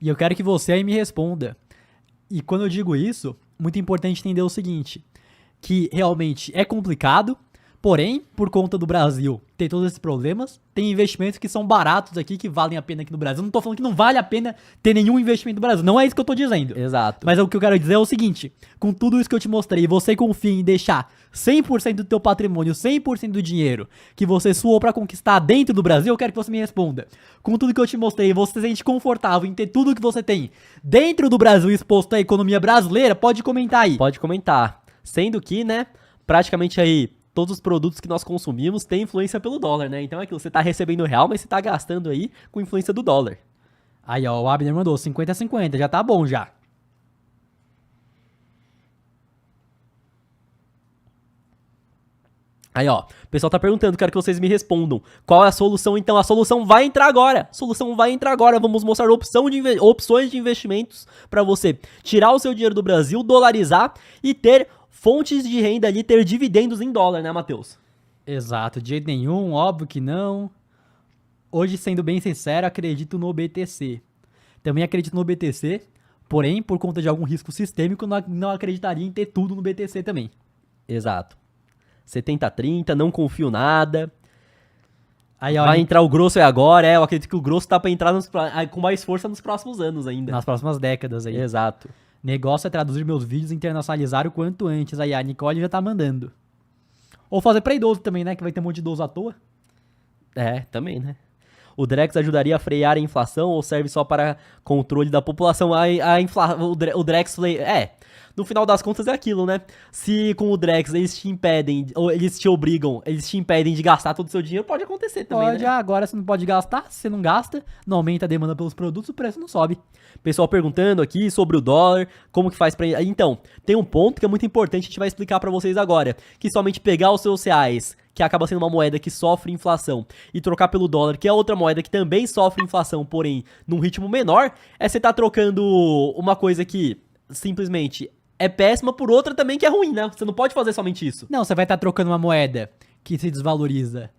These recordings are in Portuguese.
E eu quero que você aí me responda. E quando eu digo isso, muito importante entender o seguinte, que realmente é complicado, porém, por conta do Brasil ter todos esses problemas, tem investimentos que são baratos aqui, que valem a pena aqui no Brasil. Não tô falando que não vale a pena ter nenhum investimento no Brasil, não é isso que eu tô dizendo. Exato. Mas o que eu quero dizer é o seguinte, com tudo isso que eu te mostrei, você confia em deixar 100% do teu patrimônio, 100% do dinheiro que você suou pra conquistar dentro do Brasil, eu quero que você me responda. Com tudo que eu te mostrei, você se sente confortável em ter tudo que você tem dentro do Brasil exposto à economia brasileira? Pode comentar aí. Pode comentar. Sendo que, né, praticamente aí todos os produtos que nós consumimos têm influência pelo dólar, né? Então é aquilo, você tá recebendo real, mas você tá gastando aí com influência do dólar. Aí, ó, o Abner mandou 50-50, já tá bom já. Aí, ó, o pessoal tá perguntando, quero que vocês me respondam. Qual é a solução, então? A solução vai entrar agora. Vamos mostrar opções de investimentos pra você tirar o seu dinheiro do Brasil, dolarizar e ter fontes de renda ali, ter dividendos em dólar, né, Matheus? Exato, de jeito nenhum, óbvio que não. Hoje, sendo bem sincero, acredito no BTC. Também acredito no BTC, porém, por conta de algum risco sistêmico, não acreditaria em ter tudo no BTC também. Exato. 70-30, não confio nada. Aí, ó, Vai entrar o grosso agora, eu acredito que o grosso tá pra entrar com mais força nos próximos anos ainda. nas próximas décadas aí. Exato. Negócio é traduzir meus vídeos e internacionalizar o quanto antes. Aí, a Nicole já tá mandando. Ou fazer pra idoso também, né? Que vai ter um monte de idoso à toa. É, também, né? O Drex ajudaria a frear a inflação ou serve só para controle da população? O Drex... no final das contas é aquilo, né? Se com o Drex eles te impedem, ou eles te obrigam, eles te impedem de gastar todo o seu dinheiro, pode acontecer também, Pode, né? agora você não pode gastar. Se você não gasta, não aumenta a demanda pelos produtos, o preço não sobe. Pessoal perguntando aqui sobre o dólar, como que faz pra... Então, tem um ponto que é muito importante, a gente vai explicar pra vocês agora, que somente pegar os seus reais, que acaba sendo uma moeda que sofre inflação, e trocar pelo dólar, que é outra moeda que também sofre inflação, porém num ritmo menor, é você tá trocando uma coisa que simplesmente é péssima por outra também que é ruim, né? Você não pode fazer somente isso. Não, você vai estar trocando uma moeda que se desvaloriza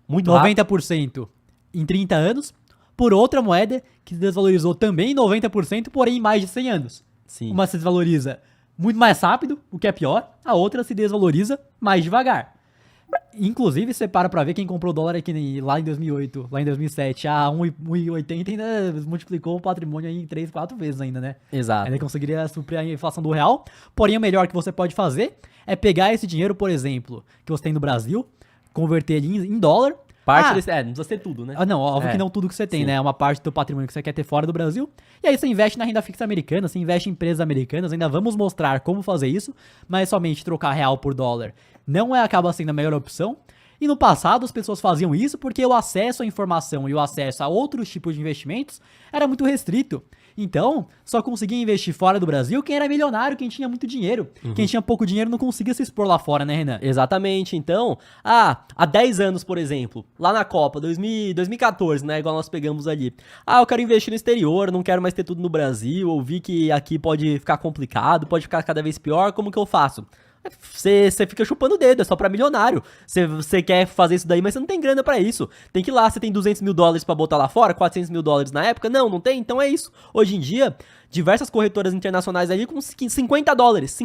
Muito rápido. 90% em 30 anos por outra moeda que se desvalorizou também 90%, porém em mais de 100 anos. Sim. Uma se desvaloriza muito mais rápido, o que é pior, a outra se desvaloriza mais devagar. Inclusive, você para pra ver quem comprou dólar aqui lá em 2008, lá em 2007, a 1,80 ainda multiplicou o patrimônio aí em 3, 4 vezes ainda, né? Exato. Ainda conseguiria suprir a inflação do real. Porém, o melhor que você pode fazer é pegar esse dinheiro, por exemplo, que você tem no Brasil, converter ele em dólar. Parte desse... não precisa ser tudo, né? Não, óbvio que não tudo que você tem, sim. né? É uma parte do teu patrimônio que você quer ter fora do Brasil. E aí você investe na renda fixa americana, você investe em empresas americanas. Ainda vamos mostrar como fazer isso, mas somente trocar real por dólar não acaba sendo a melhor opção. E no passado as pessoas faziam isso porque o acesso à informação e o acesso a outros tipos de investimentos era muito restrito. Então, só conseguia investir fora do Brasil quem era milionário, quem tinha muito dinheiro. Quem tinha pouco dinheiro não conseguia se expor lá fora, né, Renan? Exatamente. Então, há 10 anos, por exemplo, lá na Copa, 2014, né, igual nós pegamos ali. Eu quero investir no exterior, não quero mais ter tudo no Brasil, eu vi que aqui pode ficar complicado, pode ficar cada vez pior, como que eu faço? Você fica chupando o dedo, é só pra milionário. Você quer fazer isso daí, mas você não tem grana pra isso. Tem que ir lá, você tem 200 mil dólares pra botar lá fora, 400 mil dólares na época? Não tem, então é isso. Hoje em dia, diversas corretoras internacionais ali com 50 dólares,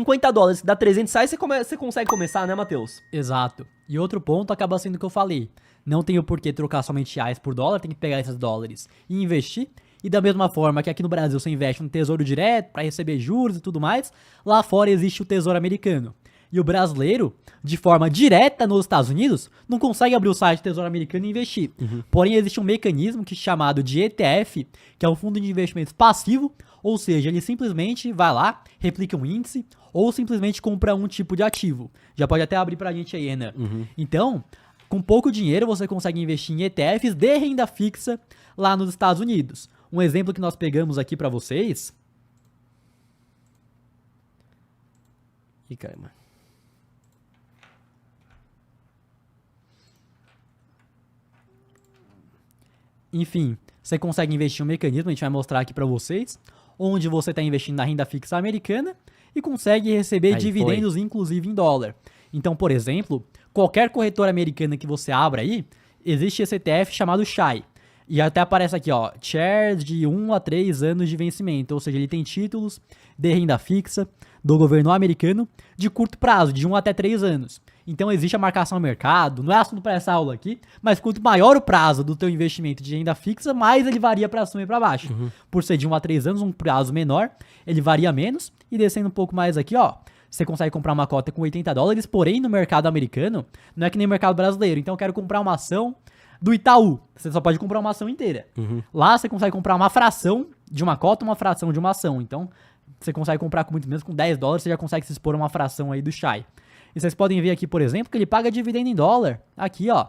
que dá 300 reais, você consegue começar, né, Matheus? Exato. E outro ponto acaba sendo o que eu falei. Não tem o porquê trocar somente reais por dólar, tem que pegar esses dólares e investir. E da mesma forma que aqui no Brasil você investe no Tesouro Direto para receber juros e tudo mais, lá fora existe o Tesouro Americano. E o brasileiro, de forma direta nos Estados Unidos, não consegue abrir o site do Tesouro Americano e investir. Porém, existe um mecanismo que é chamado de ETF, que é um fundo de investimentos passivo, ou seja, ele simplesmente vai lá, replica um índice, ou simplesmente compra um tipo de ativo. Já pode até abrir pra gente aí, Renan. Então, com pouco dinheiro, você consegue investir em ETFs de renda fixa lá nos Estados Unidos. Um exemplo que nós pegamos aqui pra vocês... Ih, caramba. Enfim, você consegue investir em um mecanismo, a gente vai mostrar aqui pra vocês, onde você está investindo na renda fixa americana e consegue receber dividendos, inclusive em dólar. Então, por exemplo, qualquer corretora americana que você abra aí, existe esse ETF chamado SHAI. E até aparece aqui, ó, shares de 1 a 3 anos de vencimento, ou seja, ele tem títulos de renda fixa do governo americano de curto prazo, de 1 até 3 anos. Então existe a marcação ao mercado, não é assunto para essa aula aqui, mas quanto maior o prazo do teu investimento de renda fixa, mais ele varia para cima e para baixo. Por ser de 1 a 3 anos, um prazo menor, ele varia menos, e descendo um pouco mais aqui, ó, você consegue comprar uma cota com $80, porém no mercado americano, não é que nem no mercado brasileiro. Então eu quero comprar uma ação do Itaú, você só pode comprar uma ação inteira. Lá você consegue comprar uma fração de uma cota, uma fração de uma ação. Então você consegue comprar com muito menos, com $10 você já consegue se expor a uma fração aí do Shy. E vocês podem ver aqui, por exemplo, que ele paga dividendo em dólar. Aqui, ó.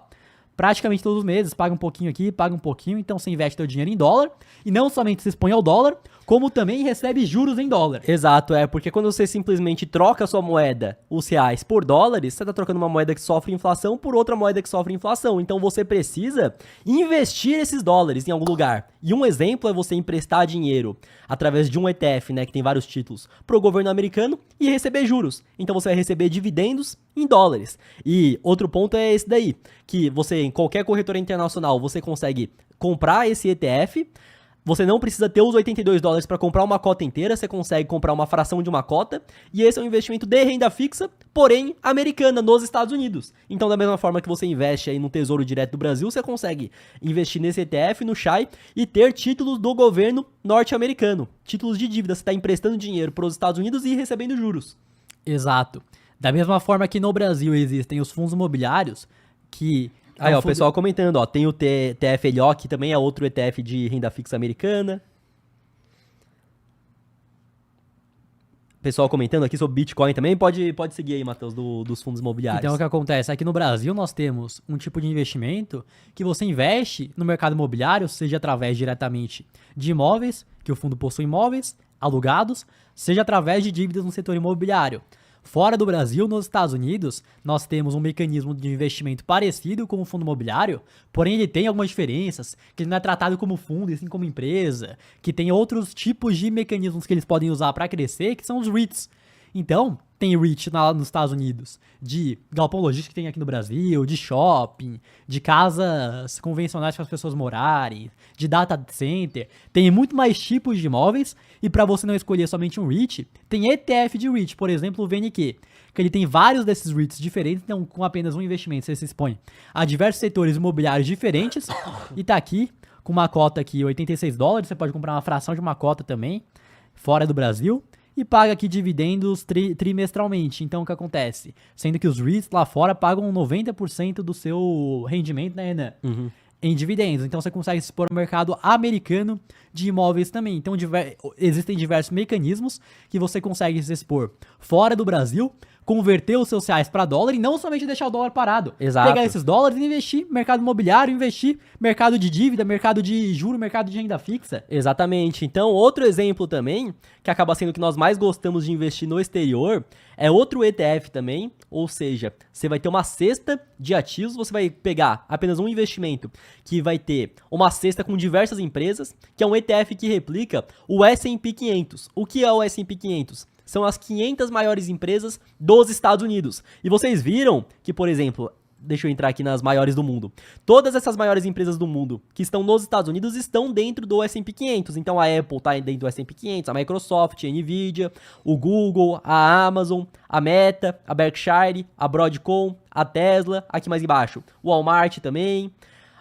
Praticamente todos os meses, paga um pouquinho aqui, paga um pouquinho, então você investe seu dinheiro em dólar, e não somente se expõe ao dólar, como também recebe juros em dólar. Exato, porque quando você simplesmente troca a sua moeda, os reais, por dólares, você tá trocando uma moeda que sofre inflação por outra moeda que sofre inflação, então você precisa investir esses dólares em algum lugar. E um exemplo é você emprestar dinheiro através de um ETF, né, que tem vários títulos, pro governo americano e receber juros. Então você vai receber dividendos em dólares. E outro ponto é esse daí, que você, em qualquer corretora internacional, você consegue comprar esse ETF, você não precisa ter os $82 para comprar uma cota inteira, você consegue comprar uma fração de uma cota, e esse é um investimento de renda fixa, porém americana, nos Estados Unidos. Então, da mesma forma que você investe aí no Tesouro Direto do Brasil, você consegue investir nesse ETF, no Shy, e ter títulos do governo norte-americano. Títulos de dívida, você está emprestando dinheiro para os Estados Unidos e recebendo juros. Exato. Da mesma forma que no Brasil existem os fundos imobiliários, que... Aí, ó, o pessoal comentando, ó, tem o TFLO, que também é outro ETF de renda fixa americana. Pessoal comentando aqui sobre Bitcoin também, pode seguir aí, Matheus, dos fundos imobiliários. Então, o que acontece? Aqui no Brasil nós temos um tipo de investimento que você investe no mercado imobiliário, seja através diretamente de imóveis, que o fundo possui imóveis alugados, seja através de dívidas no setor imobiliário. Fora do Brasil, nos Estados Unidos, nós temos um mecanismo de investimento parecido com o fundo imobiliário, porém ele tem algumas diferenças, que ele não é tratado como fundo, e sim como empresa, que tem outros tipos de mecanismos que eles podem usar para crescer, que são os REITs. Então, tem REIT nos Estados Unidos, de galpão logístico que tem aqui no Brasil, de shopping, de casas convencionais para as pessoas morarem, de data center, tem muito mais tipos de imóveis, e para você não escolher somente um REIT, tem ETF de REIT, por exemplo, o VNQ, que ele tem vários desses REITs diferentes, então com apenas um investimento você se expõe a diversos setores imobiliários diferentes, e tá aqui com uma cota aqui, $86, você pode comprar uma fração de uma cota também, fora do Brasil, e paga aqui dividendos trimestralmente. Então, o que acontece? Sendo que os REITs lá fora pagam 90% do seu rendimento, né, Renan? Em dividendos. Então, você consegue se expor ao mercado americano de imóveis também. Então, existem diversos mecanismos que você consegue se expor fora do Brasil, converter os seus reais para dólar e não somente deixar o dólar parado. Exato. Pegar esses dólares e investir mercado imobiliário, investir mercado de dívida, mercado de juro, mercado de renda fixa. Exatamente. Então, outro exemplo também, que acaba sendo o que nós mais gostamos de investir no exterior, é outro ETF também, ou seja, você vai ter uma cesta de ativos, você vai pegar apenas um investimento que vai ter uma cesta com diversas empresas, que é um ETF que replica o S&P 500. O que é o S&P 500? São as 500 maiores empresas dos Estados Unidos. E vocês viram que, por exemplo, deixa eu entrar aqui nas maiores do mundo. Todas essas maiores empresas do mundo que estão nos Estados Unidos estão dentro do S&P 500. Então a Apple está dentro do S&P 500, a Microsoft, a Nvidia, o Google, a Amazon, a Meta, a Berkshire, a Broadcom, a Tesla, aqui mais embaixo, o Walmart também,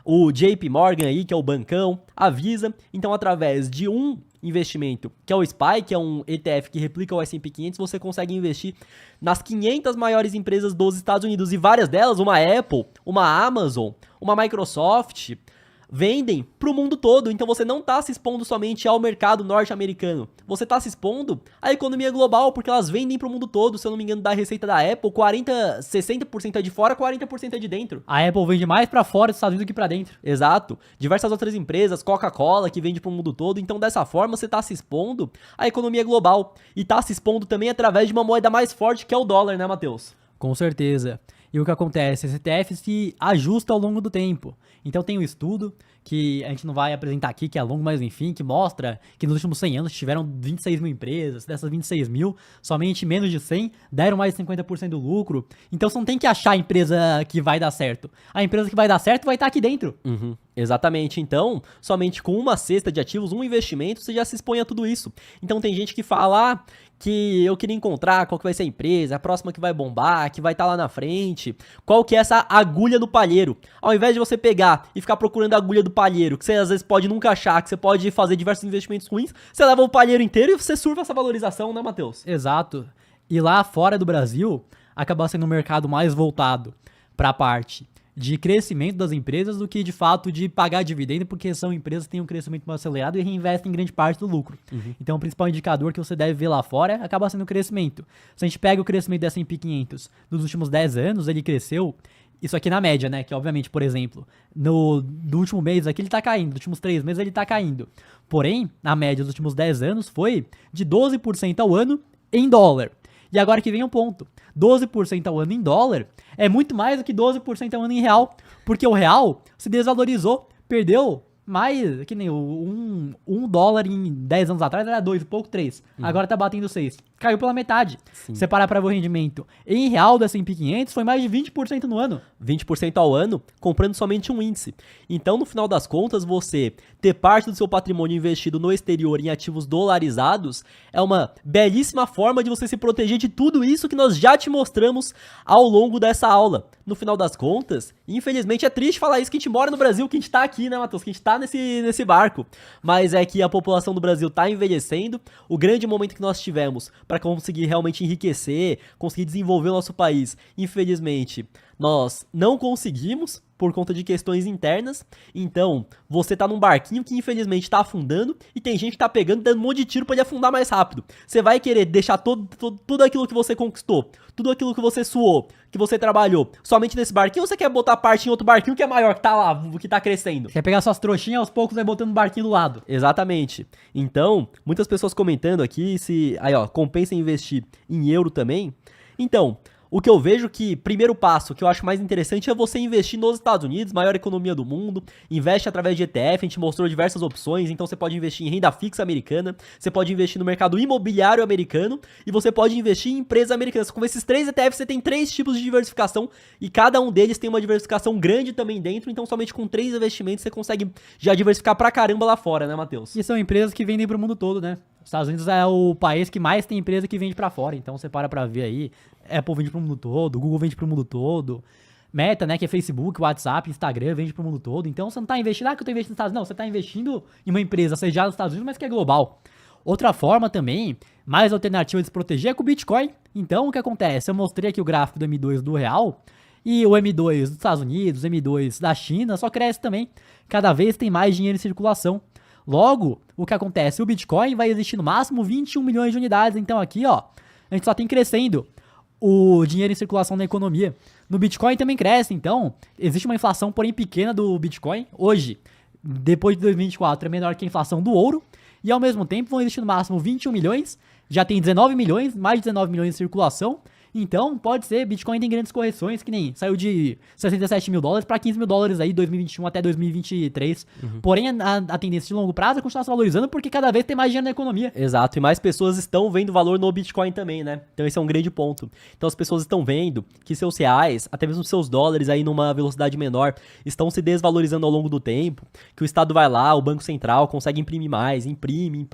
o JP Morgan aí, que é o bancão, a Visa. Então, através de um investimento, que é o SPY, que é um ETF que replica o S&P 500, você consegue investir nas 500 maiores empresas dos Estados Unidos, e várias delas, uma Apple, uma Amazon, uma Microsoft, vendem para o mundo todo. Então você não está se expondo somente ao mercado norte-americano, você está se expondo à economia global, porque elas vendem para o mundo todo. Se eu não me engano, da receita da Apple, 60% é de fora, 40% é de dentro. A Apple vende mais para fora dos Estados Unidos do que para dentro. Exato. Diversas outras empresas, Coca-Cola, que vende para o mundo todo. Então, dessa forma, você está se expondo à economia global. E está se expondo também através de uma moeda mais forte, que é o dólar, né, Matheus? Com certeza. E o que acontece? Esse ETF se ajusta ao longo do tempo. Então tem um estudo que a gente não vai apresentar aqui, que é longo, mas enfim, que mostra que nos últimos 100 anos tiveram 26 mil empresas. Dessas 26 mil, somente menos de 100 deram mais de 50% do lucro. Então você não tem que achar a empresa que vai dar certo. A empresa que vai dar certo vai estar aqui dentro. Exatamente, então, somente com uma cesta de ativos, um investimento, você já se expõe a tudo isso. Então tem gente que fala que eu queria encontrar qual que vai ser a empresa, a próxima que vai bombar, que vai estar lá na frente, qual que é essa agulha do palheiro. Ao invés de você pegar e ficar procurando a agulha do palheiro, que você às vezes pode nunca achar, que você pode fazer diversos investimentos ruins, você leva o palheiro inteiro e você surfa essa valorização, né, Matheus? Exato. E lá fora do Brasil, acaba sendo um mercado mais voltado para a parte de crescimento das empresas do que de fato de pagar dividendo, porque são empresas que têm um crescimento mais acelerado e reinvestem grande parte do lucro. Então o principal indicador que você deve ver lá fora acaba sendo o crescimento. Se a gente pega o crescimento da S&P 500 nos últimos 10 anos, ele cresceu, isso aqui na média, né, que obviamente, por exemplo, do último mês aqui ele tá caindo, dos últimos 3 meses ele tá caindo. Porém, na média dos últimos 10 anos foi de 12% ao ano em dólar. E agora que vem um ponto. 12% ao ano em dólar é muito mais do que 12% ao ano em real, porque o real se desvalorizou, perdeu mais, que nem um dólar em 10 anos atrás era 2 e pouco, 3. Agora tá batendo 6. Caiu pela metade. Sim. Você parar para ver o rendimento em real do S&P 500 foi mais de 20% no ano. 20% ao ano, comprando somente um índice. Então, no final das contas, você ter parte do seu patrimônio investido no exterior em ativos dolarizados é uma belíssima forma de você se proteger de tudo isso que nós já te mostramos ao longo dessa aula. No final das contas, infelizmente é triste falar isso, que a gente mora no Brasil, que a gente tá aqui, né, Matheus? Que a gente tá nesse barco. Mas é que a população do Brasil tá envelhecendo. O grande momento que nós tivemos para conseguir realmente enriquecer, conseguir desenvolver o nosso país, infelizmente, nós não conseguimos por conta de questões internas. Então, você tá num barquinho que infelizmente tá afundando e tem gente que tá pegando e dando um monte de tiro pra ele afundar mais rápido. Você vai querer deixar tudo aquilo que você conquistou, tudo aquilo que você suou, que você trabalhou, somente nesse barquinho, ou você quer botar parte em outro barquinho que é maior, que tá lá, que tá crescendo? Quer pegar suas trouxinhas, aos poucos vai botando um barquinho do lado. Exatamente. Então, muitas pessoas comentando aqui se, aí ó, compensa investir em euro também. Então, o que eu vejo que, primeiro passo, que eu acho mais interessante é você investir nos Estados Unidos, maior economia do mundo, investe através de ETF, a gente mostrou diversas opções, então você pode investir em renda fixa americana, você pode investir no mercado imobiliário americano e você pode investir em empresas americanas. Com esses 3 ETFs você tem 3 tipos de diversificação e cada um deles tem uma diversificação grande também dentro, então somente com 3 investimentos você consegue já diversificar pra caramba lá fora, né, Matheus? E são empresas que vendem pro mundo todo, né? Os Estados Unidos é o país que mais tem empresa que vende pra fora, então você para pra ver aí, Apple vende pro mundo todo, Google vende pro mundo todo, Meta, né, que é Facebook, WhatsApp, Instagram, vende pro mundo todo, então você não tá investindo, que eu tô investindo nos Estados Unidos, não, você tá investindo em uma empresa sediada nos Estados Unidos, mas que é global. Outra forma também, mais alternativa de se proteger é com o Bitcoin. Então, o que acontece? Eu mostrei aqui o gráfico do M2 do real, e o M2 dos Estados Unidos, o M2 da China, só cresce também, cada vez tem mais dinheiro em circulação. Logo, o que acontece? O Bitcoin vai existir no máximo 21 milhões de unidades. Então aqui, ó, a gente só tem crescendo o dinheiro em circulação na economia. No Bitcoin também cresce, então existe uma inflação, porém pequena do Bitcoin. Hoje, depois de 2024, é menor que a inflação do ouro. E ao mesmo tempo vão existir no máximo 21 milhões. Já tem 19 milhões, mais de 19 milhões em circulação. Então, pode ser, Bitcoin tem grandes correções, que nem saiu de 67 mil dólares para 15 mil dólares aí, 2021 até 2023. Porém, a tendência de longo prazo é continuar se valorizando porque cada vez tem mais dinheiro na economia. Exato, e mais pessoas estão vendo valor no Bitcoin também, né? Então esse é um grande ponto. Então as pessoas estão vendo que seus reais, até mesmo seus dólares aí numa velocidade menor, estão se desvalorizando ao longo do tempo, que o Estado vai lá, o Banco Central consegue imprimir mais, imprime,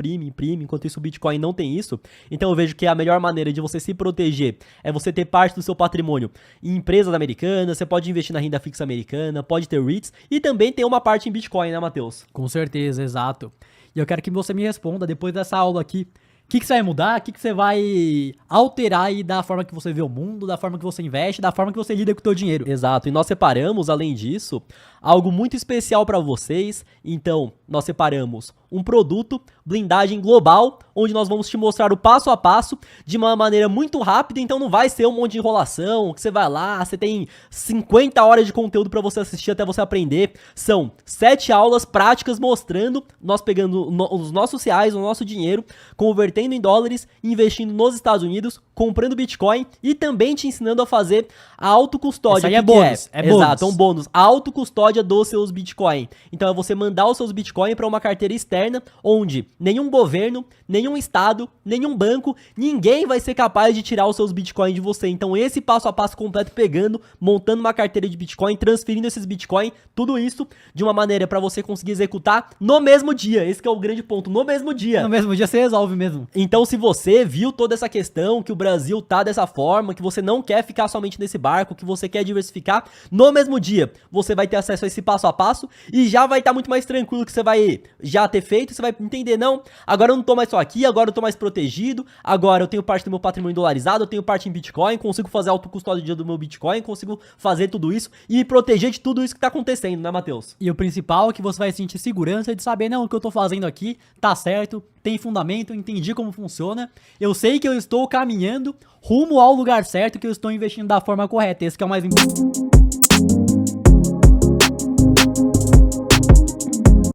enquanto isso o Bitcoin não tem isso. Então eu vejo que a melhor maneira de você se proteger é você ter parte do seu patrimônio em empresas americanas, você pode investir na renda fixa americana, pode ter REITs e também tem uma parte em Bitcoin, né, Matheus? Com certeza, exato. E eu quero que você me responda depois dessa aula aqui. O que você vai mudar? O que você vai alterar aí da forma que você vê o mundo, da forma que você investe, da forma que você lida com o teu dinheiro? Exato, e nós separamos, além disso, algo muito especial para vocês. Então, nós separamos um produto, blindagem global, onde nós vamos te mostrar o passo a passo de uma maneira muito rápida, então não vai ser um monte de enrolação, que você vai lá, você tem 50 horas de conteúdo para você assistir até você aprender. São 7 aulas práticas mostrando, nós pegando os nossos reais, o nosso dinheiro, convertendo em dólares, investindo nos Estados Unidos, comprando Bitcoin e também te ensinando a fazer a autocustódia. Isso aí é que bônus, é bônus. Exato, é um bônus. A autocustódia dos seus Bitcoin. Então é você mandar os seus Bitcoin para uma carteira externa, onde nenhum governo, nenhum estado, nenhum banco, ninguém vai ser capaz de tirar os seus Bitcoin de você. Então esse passo a passo completo, pegando, montando uma carteira de Bitcoin, transferindo esses Bitcoin, tudo isso de uma maneira para você conseguir executar no mesmo dia. Esse que é o grande ponto, no mesmo dia. No mesmo dia você resolve mesmo. Então, se você viu toda essa questão, que o Brasil tá dessa forma, que você não quer ficar somente nesse barco, que você quer diversificar, no mesmo dia você vai ter acesso a esse passo a passo e já vai estar muito mais tranquilo, que você vai já ter feito, você vai entender, não, agora eu não tô mais só aqui, agora eu tô mais protegido, agora eu tenho parte do meu patrimônio dolarizado, eu tenho parte em Bitcoin, consigo fazer autocustódia do meu Bitcoin, consigo fazer tudo isso e me proteger de tudo isso que tá acontecendo, né, Matheus? E o principal é que você vai sentir segurança de saber, não, o que eu tô fazendo aqui tá certo, tem fundamento, eu entendi como funciona, eu sei que eu estou caminhando rumo ao lugar certo, que eu estou investindo da forma correta, esse que é o mais importante.